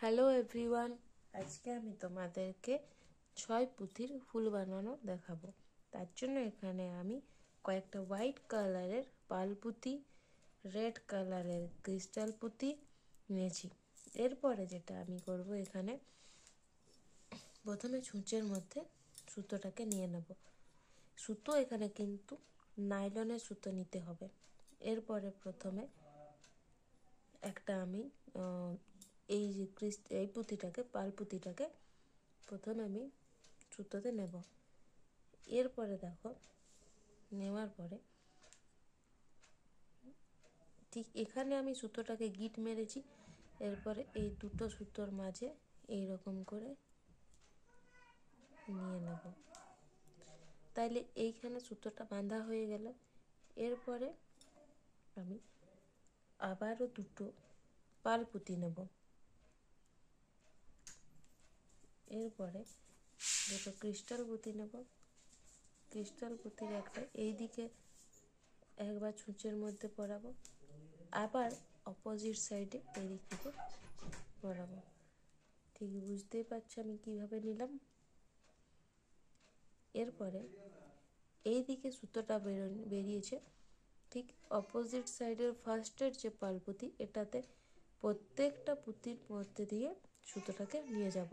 Hello everyone, আজকে আমি তোমাদেরকে 6 পুঁতির ফুল বানানো দেখাবো। তার জন্য এখানে আমি কয়েকটা হোয়াইট কালারের পাল পুঁতি, রেড কালারের ক্রিস্টাল পুঁতি নিয়েছি। এরপরে যেটা আমি করব, এখানে প্রথমে ছুঁচের মধ্যে সুতোটাকে নিয়ে নেব। সুতো এখানে কিন্তু নাইলনের সুতো নিতে হবে। এরপরে প্রথমে একটা আমি এই যে এই পুঁতিটাকে, পাল পুঁতিটাকে প্রথমে আমি সুতোতে নেব। এরপরে দেখো, নেওয়ার পরে ঠিক এখানে আমি সুতোটাকে গিট মেরেছি। এরপরে এই দুটো সুতোর মাঝে এই রকম করে নিয়ে নেব। তাইলে এইখানে সুতোটা বাঁধা হয়ে গেল। এরপরে আমি আবারও দুটো পাল পুঁতি নেব। এরপরে দুটো ক্রিস্টাল পুঁতি নেব। ক্রিস্টাল পুঁতির একটা এই দিকে একবার ছুঁচের মধ্যে পরাবো, আবার অপোজিট সাইডে এই দিক থেকে পরাবো। ঠিক বুঝতেই পারছো আমি কিভাবে নিলাম। এরপরে এই দিকে সুতোটা বেরিয়েছে, ঠিক অপোজিট সাইডের ফার্স্টের যে পাল পুঁতি, এটাতে প্রত্যেকটা পুঁতির মধ্যে দিয়ে সুতোটাকে নিয়ে যাব।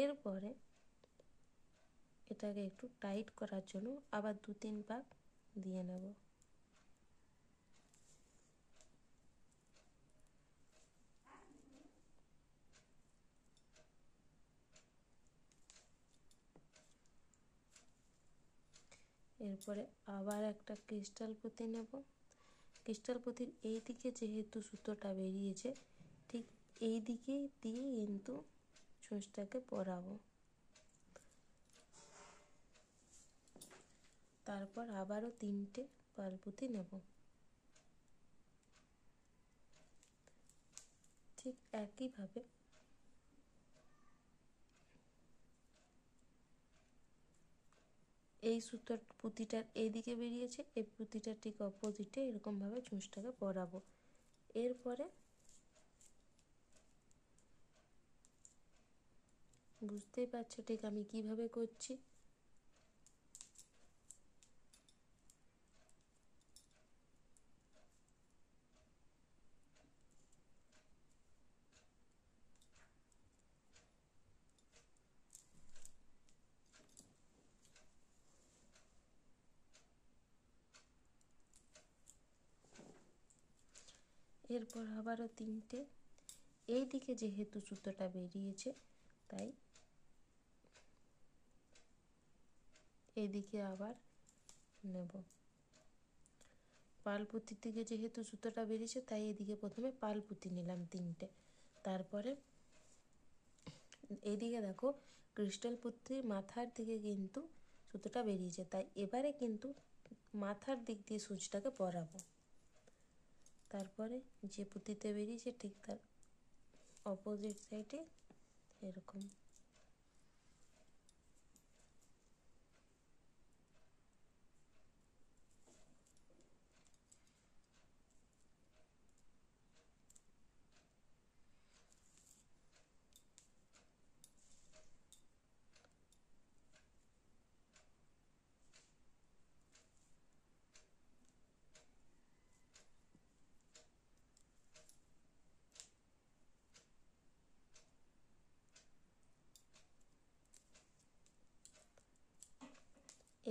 এরপরে এটাকে একটু টাইট করার জন্য আবার 2-3 পাক দিয়ে নেব। এরপরে আবার একটা ক্রিস্টাল পুঁতি নেব। ক্রিস্টাল পুঁতির এই দিকে যেহেতু সুতোটা বেরিয়েছে, ঠিক এই দিকে দিয়ে কিন্তু ছুঁচটাকে পরাবো। তারপর আবারও 3টে পাল পুঁতি নেব। ঠিক একইভাবে এই সুতোর পুঁতিটার এইদিকে বেরিয়েছে, এই পুঁতিটার ঠিক অপোজিটে এরকমভাবে ছুঁচটাকে পরাবো। এরপরে বুঝতেই পারছো ঠিক আমি কিভাবে করছি। এরপর আবারও 3টে, এই দিকে যেহেতু সুতোটা বেরিয়েছে তাই এদিকে আবার নেব। পাল পুঁতির দিকে যেহেতু সুতোটা বেরিয়েছে তাই এদিকে প্রথমে পাল পুঁতি নিলাম 3টে। তারপরে এইদিকে দেখো, ক্রিস্টাল পুঁতির মাথার দিকে কিন্তু সুতোটা বেরিয়েছে, তাই এবারে কিন্তু মাথার দিক দিয়ে সুচটাকে পরাবো। তারপরে যে পুঁতিতে বেরিয়েছে ঠিক তার অপোজিট সাইডে এরকম।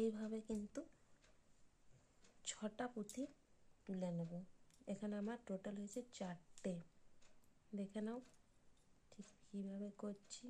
এইভাবে কিন্তু 6টা পুঁতি তুলে নেব। এখানে আমার টোটাল হয়েছে 4টে। দেখে নাও ঠিক কীভাবে করছি।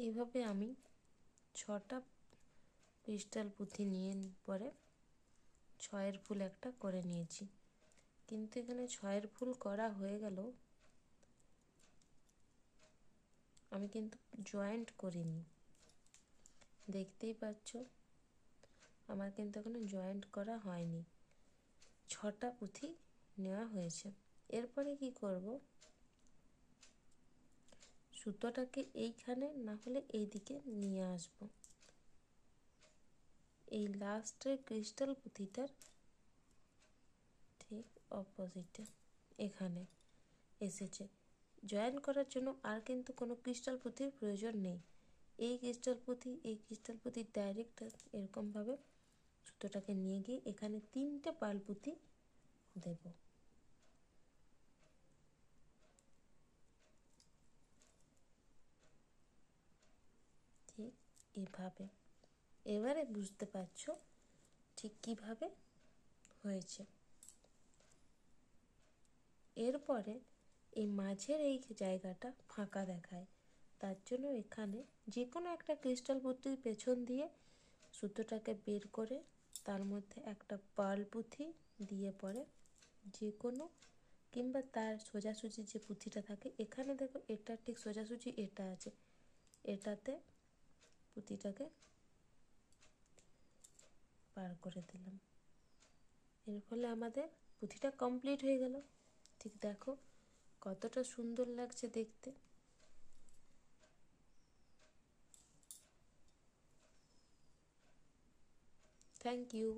এইভাবে আমি 6টা ক্রিস্টাল পুঁথি নিয়ে পরে 6-এর ফুল একটা করে নিয়েছি। কিন্তু এখানে 6-এর ফুল করা হয়ে গেল, আমি কিন্তু জয়েন্ট করিনি। দেখতেই পাচ্ছ আমার কিন্তু এখনো জয়েন্ট করা হয়নি। 6টা পুঁথি নেওয়া হয়েছে। এরপরে কি করব, সুতোটাকে এইখানে না হলে এই দিকে নিয়ে আসব। এই লাস্টের ক্রিস্টাল পুঁথিটার ঠিক অপোজিটে এখানে এসেছে। জয়েন করার জন্য আর কিন্তু কোনো ক্রিস্টাল পুঁথির প্রয়োজন নেই। এই ক্রিস্টাল পুঁথি ডাইরেক্ট এরকমভাবে সুতোটাকে নিয়ে গিয়ে এখানে 3টে পাল পুঁথি দেব। ঠিক এভাবে। এবারে বুঝতে পারছো ঠিক কিভাবে হয়েছে। এরপরে এই মাঝের এই জায়গাটা ফাঁকা দেখায়, তার জন্য এখানে যে কোনো একটা ক্রিস্টাল পুঁথির পেছন দিয়ে সুতোটাকে বের করে তার মধ্যে একটা পার্ল পুঁথি দিয়ে পরে যে কোনো কিংবা তার সোজাসুজি যে পুঁথিটা থাকে, এখানে দেখো এটা ঠিক সোজাসুজি এটা আছে, এটাতে পুঁথিটাকে পার করে দিলাম। এর ফলে আমাদের পুঁথিটা কমপ্লিট হয়ে গেল। ঠিক দেখো কতটা সুন্দর লাগছে দেখতে। Thank you.